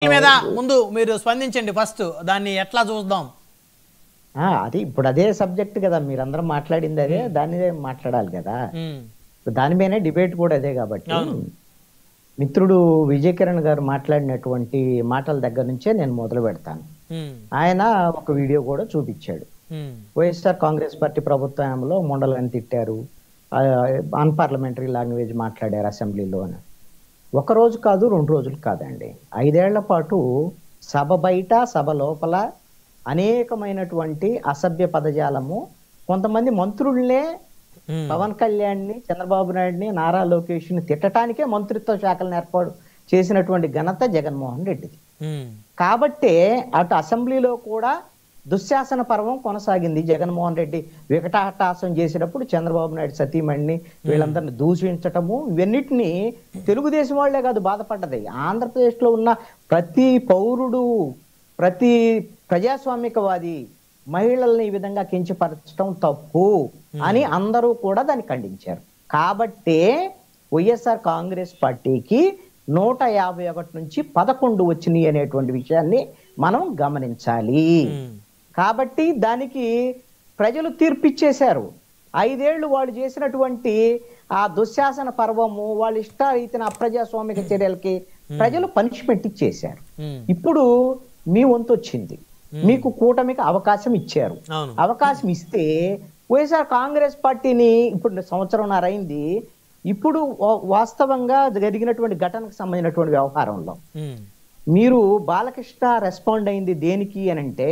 మీద ముందు మీరు స్పందించండి ఫస్ట్ దాన్ని ఎట్లా చూద్దాం అది ఇప్పుడు అదే సబ్జెక్ట్ కదా మీరందరూ మాట్లాడింది అదే దానిదే మాట్లాడాలి కదా దాని మీదనే డిబేట్ కూడా అదే కాబట్టి మిత్రుడు విజయ్ కిరణ్ గారు మాట్లాడినటువంటి మాటల దగ్గర నుంచే నేను మొదలు పెడతాను. ఆయన ఒక వీడియో కూడా చూపించాడు. వైఎస్ఆర్ కాంగ్రెస్ పార్టీ ప్రభుత్వంలో మొండలని తిట్టారు, అన్పార్లమెంటరీ లాంగ్వేజ్ మాట్లాడారు అసెంబ్లీలో అని. ఒక రోజు కాదు, 2 రోజులు కాదండి, 5 ఏళ్ల పాటు సభ బయట సభ లోపల అనేకమైనటువంటి అసభ్య పదజాలము, కొంతమంది మంత్రుల్నే పవన్ కళ్యాణ్ని, చంద్రబాబు నాయుడిని, నారా లోకేష్ని తిట్టడానికే మంత్రిత్వ శాఖలను ఏర్పాటు చేసినటువంటి ఘనత జగన్మోహన్ రెడ్డిది. కాబట్టే అటు అసెంబ్లీలో కూడా దుశ్శాసన పర్వం కొనసాగింది. జగన్మోహన్ రెడ్డి వికటాటాసం చేసినప్పుడు చంద్రబాబు నాయుడు సతీమణిని వీళ్ళందరినీ దూషించటము, ఇవన్నిటినీ తెలుగుదేశం వాళ్లే కాదు బాధపడ్డది, ఆంధ్రప్రదేశ్లో ఉన్న ప్రతి పౌరుడు, ప్రతి ప్రజాస్వామికవాది మహిళల్ని ఈ విధంగా కించపరచడం తప్పు అని అందరూ కూడా దాన్ని ఖండించారు. కాబట్టే వైఎస్ఆర్ కాంగ్రెస్ పార్టీకి 151 నుంచి 11 వచ్చినాయి అనేటువంటి విషయాన్ని మనం గమనించాలి. కాబట్టి దానికి ప్రజలు తీర్పిచ్చేశారు. 5 ఏళ్లు వాళ్ళు చేసినటువంటి ఆ దుశ్శాసన పర్వము, వాళ్ళ ఇష్టారీతిన అప్రజాస్వామిక చర్యలకి ప్రజలు పనిష్మెంట్ ఇచ్చేశారు. ఇప్పుడు మీ వంతు వచ్చింది, మీకు కూటమికి అవకాశం ఇచ్చారు. అవకాశం ఇస్తే వైఎస్ఆర్ కాంగ్రెస్ పార్టీని ఇప్పుడు 1.5 సంవత్సరం అయింది. ఇప్పుడు వాస్తవంగా జరిగినటువంటి ఘటనకు సంబంధించినటువంటి వ్యవహారంలో మీరు బాలకృష్ణ రెస్పాండ్ అయింది దేనికి అని అంటే,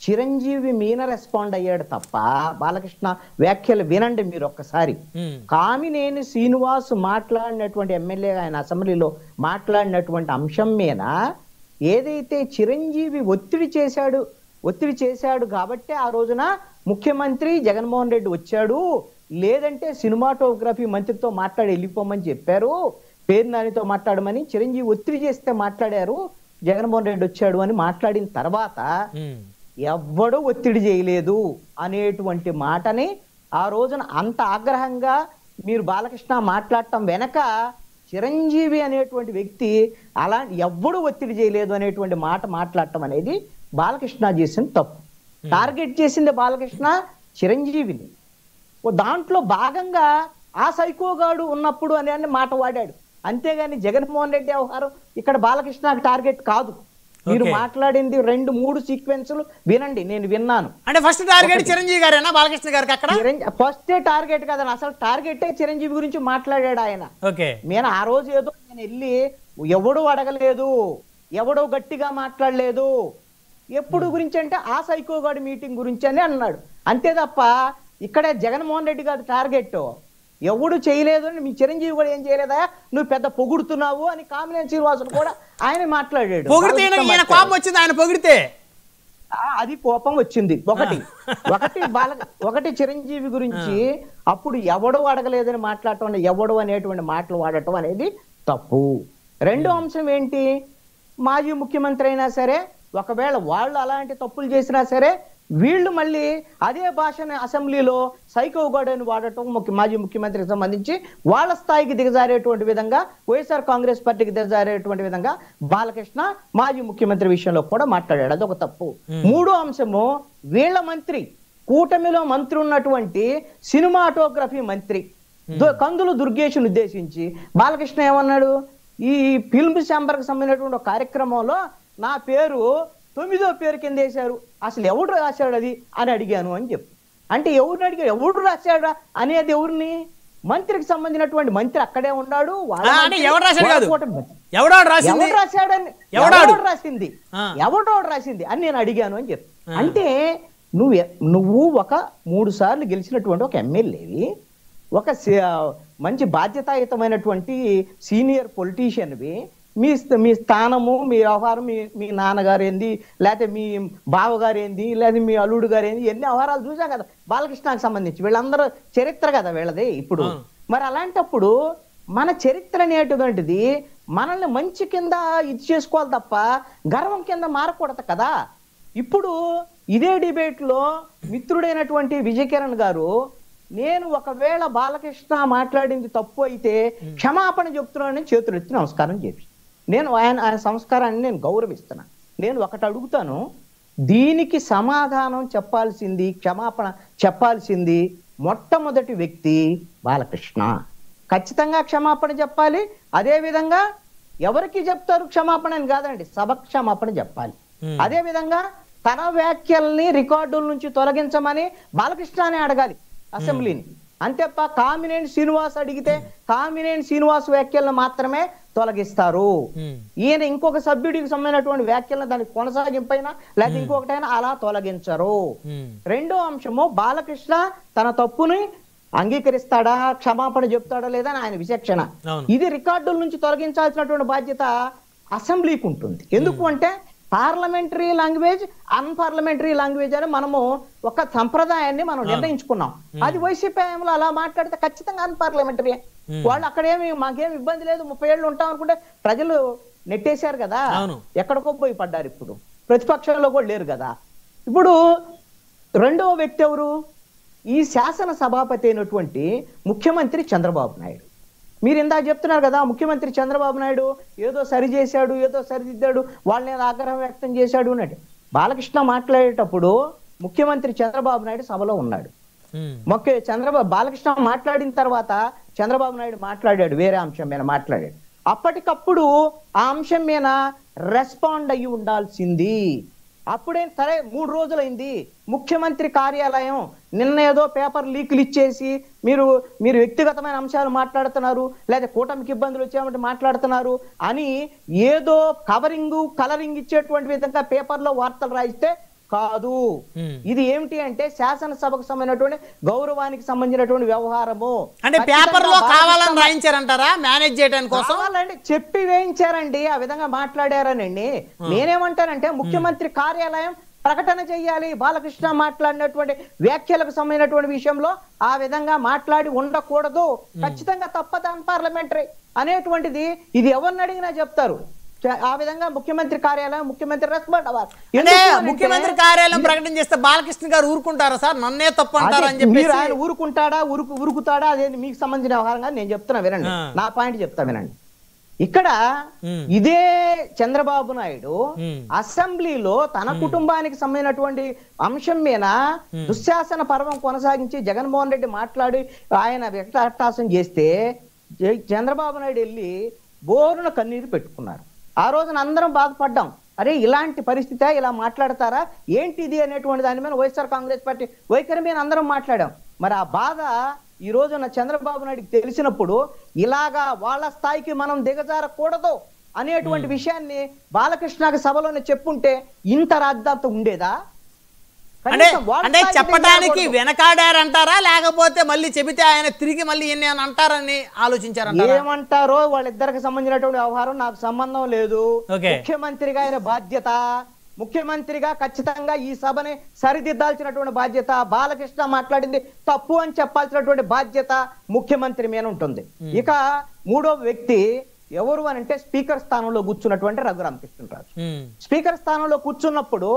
చిరంజీవి మీన రెస్పాండ్ అయ్యాడు తప్ప బాలకృష్ణ వ్యాఖ్యలు వినండి మీరు ఒక్కసారి. కామినేని శ్రీనివాస్ మాట్లాడినటువంటి ఎమ్మెల్యే ఆయన అసెంబ్లీలో మాట్లాడినటువంటి అంశం మీద ఏదైతే చిరంజీవి ఒత్తిడి చేశాడు కాబట్టి ఆ రోజున ముఖ్యమంత్రి జగన్మోహన్ రెడ్డి వచ్చాడు, లేదంటే సినిమాటోగ్రఫీ మంత్రితో మాట్లాడి వెళ్ళిపోమని చెప్పారు, పేరు నానితో మాట్లాడమని చిరంజీవి ఒత్తిడి చేస్తే మాట్లాడారు, జగన్మోహన్ రెడ్డి వచ్చాడు అని మాట్లాడిన తర్వాత ఎవ్వడూ ఒత్తిడి చేయలేదు అనేటువంటి మాటని ఆ రోజున అంత ఆగ్రహంగా మీరు బాలకృష్ణ మాట్లాడటం వెనక చిరంజీవి అనేటువంటి వ్యక్తి అలా ఎవ్వడు ఒత్తిడి చేయలేదు అనేటువంటి మాట మాట్లాడటం అనేది బాలకృష్ణ చేసిన తప్పు. టార్గెట్ చేసింది బాలకృష్ణ చిరంజీవిని. దాంట్లో భాగంగా ఆ సైకోగాడు ఉన్నప్పుడు అనే మాట వాడాడు, అంతేగాని జగన్మోహన్ రెడ్డి వ్యవహారం ఇక్కడ బాలకృష్ణకి టార్గెట్ కాదు. మీరు మాట్లాడింది 2-3 సీక్వెన్సులు వినండి, నేను విన్నాను. అంటే ఫస్ట్ టార్గెట్ చిరంజీవి గారేనా బాలకృష్ణ గారికి? అక్కడ ఫస్టే టార్గెట్ కదా, అసలు టార్గెటే చిరంజీవి గురించి మాట్లాడాడు ఆయన. నేను ఆ రోజు ఏదో నేను వెళ్ళి ఎవడూ అడగలేదు, ఎవడో గట్టిగా మాట్లాడలేదు, ఎప్పుడు గురించి అంటే ఆ సైకోగాడి మీటింగ్ గురించి అని అన్నాడు, అంతే తప్ప ఇక్కడ జగన్మోహన్ రెడ్డి గారి టార్గెట్ ఎవడు చేయలేదు అని. మీ చిరంజీవి కూడా ఏం చేయలేదా, నువ్వు పెద్ద పొగుడుతున్నావు అని కామినేని శ్రీనివాసులు కూడా ఆయన మాట్లాడాడు. కోపం వచ్చింది ఆయన పొగిడితే, అది కోపం వచ్చింది. ఒకటి చిరంజీవి గురించి అప్పుడు ఎవడో అడగలేదని మాట్లాడటం, ఎవడు అనేటువంటి మాటలు వాడటం అనేది తప్పు. రెండో అంశం ఏంటి, మాజీ ముఖ్యమంత్రి అయినా సరే ఒకవేళ వాళ్ళు అలాంటి తప్పులు చేసినా సరే వీళ్ళు మళ్ళీ అదే భాషను అసెంబ్లీలో సైకోగాడని వాడటం, మాజీ ముఖ్యమంత్రికి సంబంధించి వాళ్ళ స్థాయికి దిగజారేటువంటి విధంగా, వైఎస్ఆర్ కాంగ్రెస్ పార్టీకి దిగజారేటువంటి విధంగా బాలకృష్ణ మాజీ ముఖ్యమంత్రి విషయంలో కూడా మాట్లాడాడు, అదొక తప్పు. మూడో అంశము, వీళ్ళ మంత్రి, కూటమిలో మంత్రి ఉన్నటువంటి సినిమాటోగ్రఫీ మంత్రి కందులు దుర్గేష్ను ఉద్దేశించి బాలకృష్ణ ఏమన్నాడు, ఈ ఫిల్మ్ ఛాంబర్కి సంబంధించినటువంటి ఒక కార్యక్రమంలో నా పేరు 9వ పేరు కింద వేశారు, అసలు ఎవడు రాశాడు అది అని అడిగాను అని చెప్పు. అంటే ఎవరిని అడిగాడు, ఎవడు రాశాడా అనేది ఎవరిని, మంత్రికి సంబంధించినటువంటి మంత్రి అక్కడే ఉన్నాడు, ఎవడో రాసింది అని నేను అడిగాను అని చెప్పు. అంటే నువ్వు ఒక 3 సార్లు గెలిచినటువంటి ఒక ఎమ్మెల్యేవి, ఒక మంచి బాధ్యతాయుతమైనటువంటి సీనియర్ పొలిటీషియన్వి, మీ స్థానము, మీ వ్యవహారం, మీ నాన్నగారు ఏంది, లేకపోతే మీ బావగారు ఏంది, లేదా మీ అల్లుడు గారు ఏంది, ఎన్ని వ్యవహారాలు చూసాం కదా బాలకృష్ణకి సంబంధించి. వీళ్ళందరూ చరిత్ర కదా వీళ్ళది ఇప్పుడు. మరి అలాంటప్పుడు మన చరిత్ర అనేటువంటిది మనల్ని మంచి కింద ఇది చేసుకోవాలి తప్ప గర్వం కింద మారకూడదు కదా. ఇప్పుడు ఇదే డిబేట్ లో మిత్రుడైనటువంటి విజయ్ కిరణ్ గారు, నేను ఒకవేళ బాలకృష్ణ మాట్లాడింది తప్పు అయితే క్షమాపణ చెప్తున్నానని చేతులెత్తి నమస్కారం చేసి నేను ఆయన సంస్కారాన్ని నేను గౌరవిస్తున్నా. నేను ఒకటి అడుగుతాను, దీనికి సమాధానం చెప్పాల్సింది, క్షమాపణ చెప్పాల్సింది మొట్టమొదటి వ్యక్తి బాలకృష్ణ. ఖచ్చితంగా క్షమాపణ చెప్పాలి. అదే విధంగా ఎవరికి చెప్తారు క్షమాపణ అని కాదండి, సభ క్షమాపణ చెప్పాలి. అదే విధంగా తన వ్యాఖ్యల్ని రికార్డుల నుంచి తొలగించమని బాలకృష్ణనే అడగాలి అసెంబ్లీని. అంతేప్ప కామినేని శ్రీనివాస్ అడిగితే కామినేని శ్రీనివాస్ వ్యాఖ్యలను మాత్రమే తొలగిస్తారు. ఈయన ఇంకొక సభ్యుడికి సంబంధించినటువంటి వ్యాఖ్యలను దానికి కొనసాగింపైనా లేదా ఇంకొకటైనా అలా తొలగించరు. రెండో అంశము, బాలకృష్ణ తన తప్పుని అంగీకరిస్తాడా, క్షమాపణ చెప్తాడా లేదా అని ఆయన విచక్షణ. ఇది రికార్డుల నుంచి తొలగించాల్సినటువంటి బాధ్యత అసెంబ్లీకి ఉంటుంది. ఎందుకు అంటే పార్లమెంటరీ లాంగ్వేజ్, అన్పార్లమెంటరీ లాంగ్వేజ్ అని మనము ఒక సంప్రదాయాన్ని మనం నిర్ణయించుకున్నాం. అది వైసీపీ హయాంలో అలా మాట్లాడితే ఖచ్చితంగా అన్పార్లమెంటరీ. వాళ్ళు అక్కడేమి మాకేం ఇబ్బంది లేదు, 30 ఏళ్ళు ఉంటాం అనుకుంటే ప్రజలు నెట్టేశారు కదా, ఎక్కడికో పోయి పడ్డారు. ఇప్పుడు ప్రతిపక్షంలో కూడా లేరు కదా. ఇప్పుడు రెండవ వ్యక్తి ఎవరు? ఈ శాసన సభాపతి అయినటువంటి ముఖ్యమంత్రి చంద్రబాబు నాయుడు. మీరు ఇందాక చెప్తున్నారు కదా, ముఖ్యమంత్రి చంద్రబాబు నాయుడు ఏదో సరి చేశాడు, ఏదో సరిదిద్దాడు, వాళ్ళని ఆగ్రహం వ్యక్తం చేశాడు అన్నట్టు. బాలకృష్ణ మాట్లాడేటప్పుడు ముఖ్యమంత్రి చంద్రబాబు నాయుడు సభలో ఉన్నాడు. బాలకృష్ణ మాట్లాడిన తర్వాత చంద్రబాబు నాయుడు మాట్లాడాడు, వేరే అంశం మీద మాట్లాడాడు. అప్పటికప్పుడు ఆ అంశం మీద రెస్పాండ్ అయ్యి ఉండాల్సింది. అప్పుడే సరే 3 రోజులైంది, ముఖ్యమంత్రి కార్యాలయం నిన్న ఏదో పేపర్ లీకులు ఇచ్చేసి మీరు వ్యక్తిగతమైన అంశాలు మాట్లాడుతున్నారు, లేదా కూటమికి ఇబ్బందులు వచ్చామంటే మాట్లాడుతున్నారు అని ఏదో కలరింగ్ ఇచ్చేటువంటి విధంగా పేపర్లో వార్తలు రాయిస్తే కాదు. ఇది ఏమిటి అంటే శాసనసభకు సంబంధించినటువంటి గౌరవానికి సంబంధించినటువంటి వ్యవహారము. అంటే పేపర్ లో కావాలని రాయించారంటారా మేనేజ్ చేయడానికి కోసం? కావాలండి, చెప్పి వేయించారండి, ఆ విధంగా మాట్లాడారనండి. నేనేమంటానంటే ముఖ్యమంత్రి కార్యాలయం ప్రకటన చెయ్యాలి. బాలకృష్ణ మాట్లాడినటువంటి వ్యాఖ్యలకు సంబంధించినటువంటి విషయంలో ఆ విధంగా మాట్లాడి ఉండకూడదు, ఖచ్చితంగా తప్పదు, అన్పార్లమెంటరీ అనేటువంటిది ఇది ఎవరిని అడిగినా చెప్తారు. ఆ విధంగా ముఖ్యమంత్రి కార్యాలయం, ముఖ్యమంత్రి రెస్పాండ్ అవ్వాలి. ముఖ్యమంత్రి కార్యాలయం ప్రకటన చేస్తే బాలకృష్ణ గారు ఊరుకుంటారా సార్? నన్నే తప్పు అంటారా అని చెప్పి ఆయన ఊరుకుతాడా అదేది మీకు సంబంధించిన వ్యవహారంగా నేను చెప్తున్నా వినండి, నా పాయింట్ చెప్తా వినండి. ఇక్కడ ఇదే చంద్రబాబు నాయుడు అసెంబ్లీలో తన కుటుంబానికి సంబంధించినటువంటి అంశం మీద దుశ్శాసన పర్వం కొనసాగించి జగన్మోహన్ రెడ్డి మాట్లాడి ఆయన వ్యక్తాసం చేస్తే చంద్రబాబు నాయుడు వెళ్ళి బోరున కన్నీరు పెట్టుకున్నారు. ఆ రోజున అందరం బాధపడ్డాం, అరే ఇలాంటి పరిస్థితి, ఇలా మాట్లాడతారా ఏంటిది అనేటువంటి దాని మీద వైఎస్ఆర్ కాంగ్రెస్ పార్టీ వైఖరి మీద అందరం మాట్లాడాం. మరి ఆ బాధ ఈ రోజున చంద్రబాబు నాయుడికి తెలిసినప్పుడు ఇలాగా వాళ్ళ స్థాయికి మనం దిగజారకూడదు అనేటువంటి విషయాన్ని బాలకృష్ణకి సభలోనే చెప్పుంటే ఇంత రాద్ధాంతం ఉండేదా? అంటే చెప్పడానికి వెనకాడారంటారా, లేకపోతే మళ్ళీ చెబితే ఆయన తిరిగి మళ్ళీ ఎన్ని అంటారని ఆలోచించారంట? ఏమంటారో వాళ్ళిద్దరికి సంబంధించినటువంటి వ్యవహారం నాకు సంబంధం లేదు. ముఖ్యమంత్రిగా ఆయన బాధ్యత, ముఖ్యమంత్రిగా ఖచ్చితంగా ఈ సభని సరిదిద్దాల్సినటువంటి బాధ్యత, బాలకృష్ణ మాట్లాడింది తప్పు అని చెప్పాల్సినటువంటి బాధ్యత ముఖ్యమంత్రి మీద ఉంటుంది. ఇక మూడో వ్యక్తి ఎవరు అని అంటే స్పీకర్ స్థానంలో కూర్చున్నటువంటి రఘురామకృష్ణరాజు. స్పీకర్ స్థానంలో కూర్చున్నప్పుడు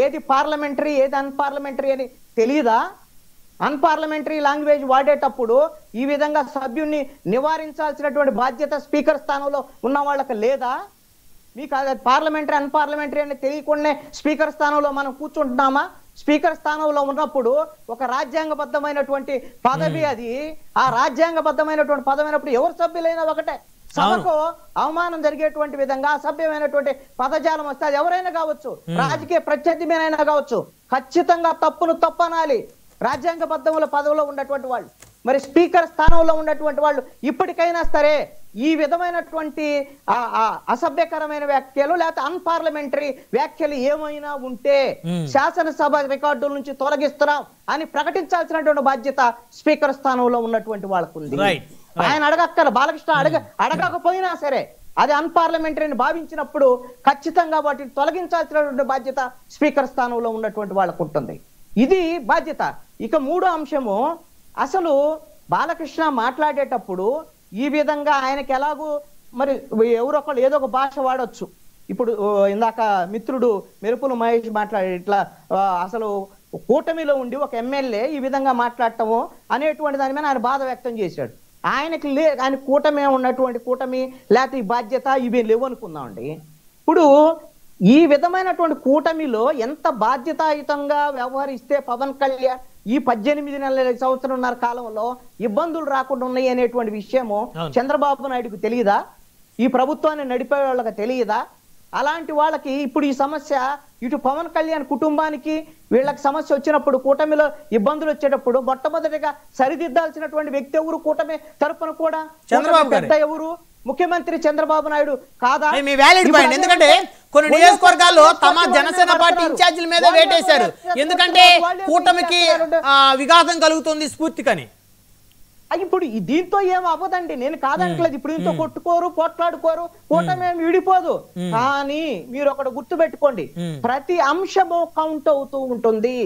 ఏది పార్లమెంటరీ ఏది అన్పార్లమెంటరీ అని తెలియదా? అన్పార్లమెంటరీ లాంగ్వేజ్ వాడేటప్పుడు ఈ విధంగా సభ్యుణ్ణి నివారించాల్సినటువంటి బాధ్యత స్పీకర్ స్థానంలో ఉన్న వాళ్ళకి లేదా? మీకు పార్లమెంటరీ అన్పార్లమెంటరీ అని తెలియకుండానే స్పీకర్ స్థానంలో మనం కూర్చుంటున్నామా? స్పీకర్ స్థానంలో ఉన్నప్పుడు ఒక రాజ్యాంగబద్ధమైనటువంటి పదవి, అది ఆ రాజ్యాంగబద్ధమైనటువంటి పదమైనప్పుడు ఎవరు సభ్యులైనా ఒకటే. సభకు అవమానం జరిగేటువంటి విధంగా అసభ్యమైనటువంటి పదజాలం వస్తే అది ఎవరైనా కావచ్చు, రాజకీయ ప్రత్యర్థిమైనా కావచ్చు, ఖచ్చితంగా తప్పును తప్పనాలి రాజ్యాంగబద్ధముల పదవిలో ఉన్నటువంటి వాళ్ళు. మరి స్పీకర్ స్థానంలో ఉన్నటువంటి వాళ్ళు ఇప్పటికైనా సరే ఈ విధమైనటువంటి అసభ్యకరమైన వ్యాఖ్యలు లేకపోతే అన్పార్లమెంటరీ వ్యాఖ్యలు ఏమైనా ఉంటే శాసనసభ రికార్డుల నుంచి తొలగిస్తున్నాం అని ప్రకటించాల్సినటువంటి బాధ్యత స్పీకర్ స్థానంలో ఉన్నటువంటి వాళ్ళకు ఉంది. ఆయన అడగక్కర, బాలకృష్ణ అడగకపోయినా సరే అది అన్పార్లమెంటరీ భావించినప్పుడు ఖచ్చితంగా వాటిని తొలగించాల్సినటువంటి బాధ్యత స్పీకర్ స్థానంలో ఉన్నటువంటి వాళ్ళకు ఉంటుంది. ఇది బాధ్యత. ఇక మూడో అంశము, అసలు బాలకృష్ణ మాట్లాడేటప్పుడు ఈ విధంగా ఆయనకి ఎలాగూ మరి ఎవరొకళ్ళు ఏదో ఒక భాష వాడొచ్చు. ఇప్పుడు ఇందాక మిత్రుడు మెరుపుల మహేష్ మాట్లాడే ఇట్లా అసలు కూటమిలో ఉండి ఒక ఎమ్మెల్యే ఈ విధంగా మాట్లాడటము అనేటువంటి దాని మీద ఆయన బాధ వ్యక్తం చేశాడు. ఆయన కూటమి ఉన్నటువంటి కూటమి లేకపోతే ఈ బాధ్యత ఇవి లేవు అనుకుందామండి. ఇప్పుడు ఈ విధమైనటువంటి కూటమిలో ఎంత బాధ్యతాయుతంగా వ్యవహరిస్తే పవన్ కళ్యాణ్ ఈ 18 నెలల సంవత్సరంన్నర కాలంలో ఇబ్బందులు రాకుండా ఉన్నాయి అనేటువంటి విషయము చంద్రబాబు నాయుడుకు తెలియదా? ఈ ప్రభుత్వాన్ని నడిపే వాళ్ళకి తెలియదా? అలాంటి వాళ్ళకి ఇప్పుడు ఈ సమస్య ఇటు పవన్ కళ్యాణ్ కుటుంబానికి వీళ్ళకి సమస్య వచ్చినప్పుడు, కూటమిలో ఇబ్బందులు వచ్చేటప్పుడు మొట్టమొదటిగా సరిదిద్దాల్సినటువంటి వ్యక్తి ఎవరు? కూటమి తరపున కూడా చంద్రబాబు పెద్ద ఎవరు? ముఖ్యమంత్రి చంద్రబాబు నాయుడు కాదా? మీ వ్యాలిడ్ పాయింట్. ఎందుకంటే కొన్ని నియోజకవర్గాల్లో తమ జనసేన పార్టీ ఇన్ఛార్జీల మీద వేటేశారు. ఎందుకంటే కూటమికి విఘాతం కలుగుతుంది స్ఫూర్తికని. ఇప్పుడు దీంతో ఏం అవ్వదండి, నేను కాదనట్లేదు. ఇప్పుడు దీంతో కొట్టుకోరు, పోట్లాడుకోరు, కూటమి ఏమి విడిపోదు. కానీ మీరు ఒకటి గుర్తు పెట్టుకోండి, ప్రతి అంశము కౌంట్ అవుతూ ఉంటుంది,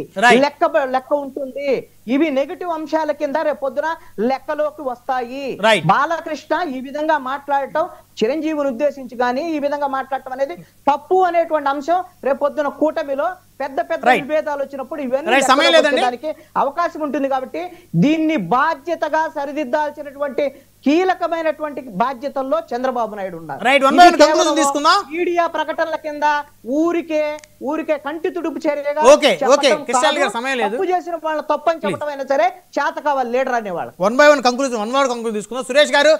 లెక్క ఉంటుంది. ఇవి నెగటివ్ అంశాల కింద రేపొద్దున లెక్కలోకి వస్తాయి. బాలకృష్ణ ఈ విధంగా మాట్లాడటం, చిరంజీవిని ఉద్దేశించి కానీ ఈ విధంగా మాట్లాడటం అనేది తప్పు అనేటువంటి అంశం రేపొద్దున కూటమిలో పెద్ద పెద్ద విభేదాలు వచ్చినప్పుడు ఇవన్నీ దానికి అవకాశం ఉంటుంది. కాబట్టి దీన్ని బాధ్యతగా సరిదిద్దాల్సినటువంటి కీలకమైనటువంటి బాధ్యతల్లో చంద్రబాబు నాయుడు ఉన్నారు. మీడియా ప్రకటనల కింద ఊరికే కంటి తుడుపు చర్యగా తప్పు చేసిన వాళ్ళ తప్పని చెప్పడం అయినా సరే చేత కావాలి లీడర్ అనేవాళ్ళు. 1 by 1 కంక్లూజన్ తీసుకుందాం. సురేష్ గారు